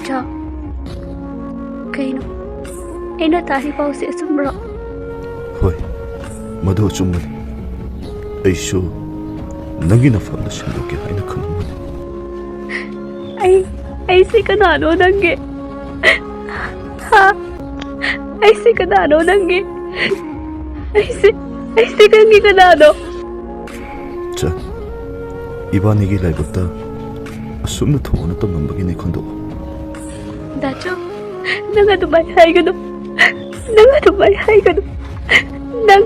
ꯅꯠꯇ꯭ꯔꯣ? ꯀꯩꯅꯣ ꯑꯩꯅ ꯇꯥꯔꯤ ꯄꯥꯎꯁꯦ ꯑꯆꯨꯝꯕ꯭ꯔꯣ? ꯍꯣꯏ, ꯃꯗꯨ ꯑꯆꯨꯝꯕꯅꯤ. ꯑꯩꯁꯨ ꯅꯪꯒꯤ ꯅꯐꯝꯗ ꯁꯦꯝꯗꯣꯛꯀꯦ ꯍꯥꯏꯅ ꯈꯜꯂꯝꯕꯅꯤ. ꯑꯩꯁꯦ ꯀꯅꯥꯅꯣ ꯅꯪꯒꯤ? ꯍꯥ? ꯑꯩꯁꯦ ꯀꯅꯥꯅꯣ ꯅꯪꯒꯤ? ꯑꯩꯁꯦ ꯅꯪꯒꯤ ꯀꯅꯥꯅꯣ? ꯆꯟ, 이반이기 라이브다 ꯑꯁꯨꯝꯅ ꯊꯣꯛꯅ ꯇꯝꯂꯝꯕꯒꯤꯅꯤ ꯈꯟꯗꯣꯛꯑꯣ. ꯗꯥꯆꯣ, ꯅꯪ ꯑꯗꯨꯃꯥꯏꯅ ꯍꯥꯏꯒꯅꯨ. ꯅꯪ ꯑꯗꯨꯃꯥꯏꯅ ꯍꯥꯏꯒꯅꯨ. ꯅꯪ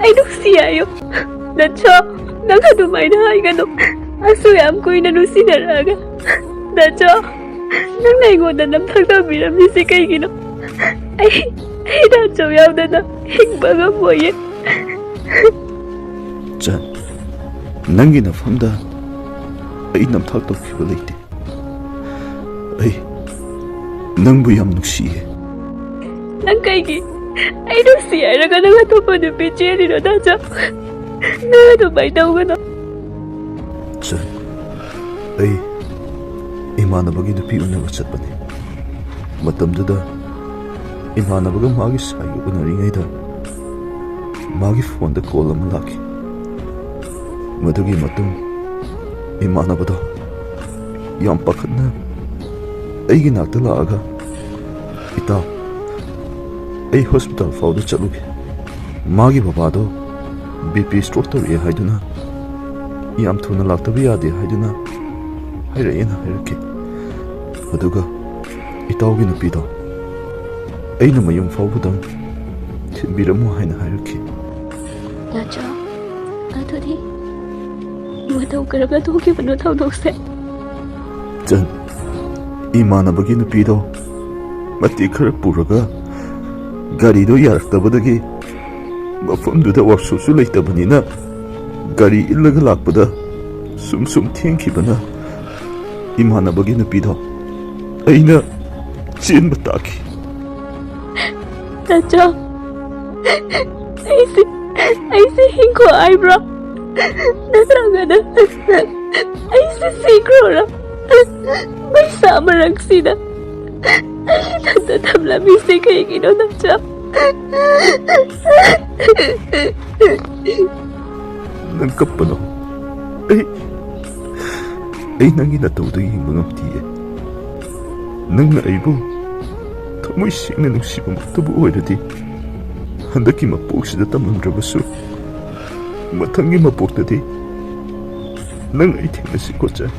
ꯑꯩ ꯅꯨꯡꯁꯤ ꯍꯥꯏꯌꯣ. ꯗꯥꯆꯣ, ꯅꯪ ꯑꯗꯨꯃꯥꯏꯅ ꯍꯥꯏꯒꯅꯨ. ꯑꯁꯨꯛ ꯌꯥꯝ ꯀꯨꯏꯅ ꯅꯨꯡꯁꯤꯅꯔꯛꯑꯒ ꯗꯥꯆꯣ, ꯅꯪꯅ ꯑꯩꯉꯣꯟꯗ ꯅꯝꯊꯥꯛ ꯇꯧꯕꯤꯔꯝꯃꯤꯁꯦ ꯀꯩꯒꯤꯅꯣ? ꯑꯩ ꯗꯥꯆꯣ ꯌꯥꯎꯗꯅ ꯍꯤꯡꯕ ꯉꯝꯃꯣꯏꯌꯦ. ꯆꯟ, ꯅꯪꯒꯤ ꯅꯐꯝꯗ ꯑꯩ ꯅꯝꯊꯥꯛ ꯇꯧꯈꯤꯕ ꯂꯩꯇꯦ. ꯑꯩ ꯅꯪꯕꯨ ꯌꯥꯝ ꯅꯨꯡꯁꯤꯌꯦ. ꯅꯪ ꯀꯩꯒꯤ ꯑꯩ ꯅꯨꯡꯁꯤ ꯍꯥꯏꯔꯒ ꯅꯪ ꯑꯇꯣꯞꯄ ꯅꯨꯄꯤ ꯆꯦꯜꯂꯤꯅꯣ ꯗꯥꯆꯣ? ꯅꯪ ꯑꯗꯨꯃꯥꯏꯅ ꯇꯧꯒꯅꯣ. ꯆꯟ, ꯑꯩ ꯏꯃꯥꯟꯅꯕꯒꯤ ꯅꯨꯄꯤ ꯎꯅꯕ ꯆꯠꯄꯅꯤ. ꯃꯇꯝꯗꯨꯗ ꯏꯃꯥꯟꯅꯕꯒ ꯃꯥꯒꯤ ꯁꯥꯏꯒ ꯎꯅꯔꯤꯉꯩꯗ ꯃꯥꯒꯤ ꯐꯣꯟꯗ ꯀꯣꯜ ꯑꯃ ꯂꯥꯛꯈꯤ. ꯃꯗꯨꯒꯤ ꯃꯇꯨꯡ 이만하보다 ꯌꯥꯝ ꯄꯥꯈꯠꯅ ꯑꯩꯒꯤ ꯅꯥꯛꯇ ꯂꯥꯛꯑꯒ ꯏꯇꯥꯎ ꯑꯩ ꯍꯣꯁꯄꯤꯇꯥꯜ ꯐꯥꯎꯗ ꯆꯠꯂꯨꯒꯦ. ꯃꯥꯒꯤ ꯕꯕꯥꯗꯣ BP ꯁ꯭ꯇ꯭ꯔꯣꯛ ꯇꯧꯔꯛꯑꯦ ꯍꯥꯏꯗꯨꯅ ꯌꯥꯝ ꯊꯨꯅ ꯂꯥꯛꯇꯕ ꯌꯥꯗꯦ ꯍꯥꯏꯗꯨꯅ ꯍꯥꯏꯔꯛꯑꯦꯅ ꯍꯥꯏꯔꯛꯈꯤ. ꯑꯗꯨꯒ ꯏꯇꯥꯎꯒꯤ ꯅꯨꯄꯤꯗꯣ ꯑꯩꯅ ꯃꯌꯨꯝ ꯐꯥꯎꯕꯗꯪ ꯊꯤꯟꯕꯤꯔꯝꯃꯨ ꯍꯥꯏꯅ ꯍꯥꯏꯔꯛꯈꯤ. ꯗꯥꯆꯣ, ꯑꯗꯨꯗꯤ ꯃꯇꯧ ꯀꯔꯝꯅ ꯊꯣꯛꯈꯤꯕꯅꯣ ꯊꯧꯗꯣꯛꯁꯦ? ꯆꯟ, 이만하ꯕꯒꯤ ꯅꯨꯄꯤꯗꯣ ꯃꯇꯦꯛ ꯈꯔ ꯄꯨꯔꯒ ꯒꯥꯔꯤꯗꯣ ꯌꯥꯔꯛꯇꯕꯗꯒꯤ ꯃꯐꯝꯗꯨꯗ ꯋꯥꯛꯁꯣꯞꯁꯨ ꯂꯩꯇꯕꯅꯤꯅ ꯒꯥꯔꯤ ꯏꯜꯂꯒ ꯂꯥꯛꯄꯗ ꯁꯨꯝ ꯊꯦꯡꯈꯤꯕꯅ 이만하ꯕꯒꯤ ꯅꯨꯄꯤꯗꯣ ꯑꯩꯅ ꯆꯦꯟꯕ ꯇꯥꯈꯤ. ꯗꯥꯆꯣ, ꯑꯩꯁꯦ ꯍꯤꯡꯈꯣ ꯍꯥꯏꯕ꯭ꯔꯣ? ꯅꯠꯇ꯭ꯔꯒꯅ ꯑꯩꯁꯦ ꯁꯤꯈ꯭ꯔꯣꯔ? ꯃꯩꯁꯥ ꯃꯔꯛꯁꯤꯗ ꯑꯩ ꯏꯊꯟꯇ ꯊꯝꯂꯝꯃꯤꯁꯦ ꯀꯩꯒꯤꯅꯣ ꯗꯥꯆꯣ? ꯅꯪ ꯀꯞꯄꯅꯣ. ꯑꯩ ꯅꯪꯒꯤ ꯅꯇꯧꯗꯣ ꯌꯦꯡꯕ ꯉꯝꯗꯤꯌꯦ. ꯅꯪꯅ ꯑꯩꯕꯨ ꯊꯃꯣꯏ ꯁꯦꯡꯅ ꯅꯨꯡꯁꯤꯕꯃꯛꯇꯕꯨ ꯑꯣꯏꯔꯗꯤ ꯍꯟꯗꯛꯀꯤ ꯃꯄꯣꯛꯁꯤꯗ ꯇꯝꯂꯝꯗ꯭ꯔꯕꯁꯨ ꯃꯊꯪꯒꯤ ꯃꯄꯣꯛꯇꯗꯤ ꯅꯪ ꯑꯩ ꯊꯦꯡꯅꯁꯤꯀꯣ ꯆꯟ.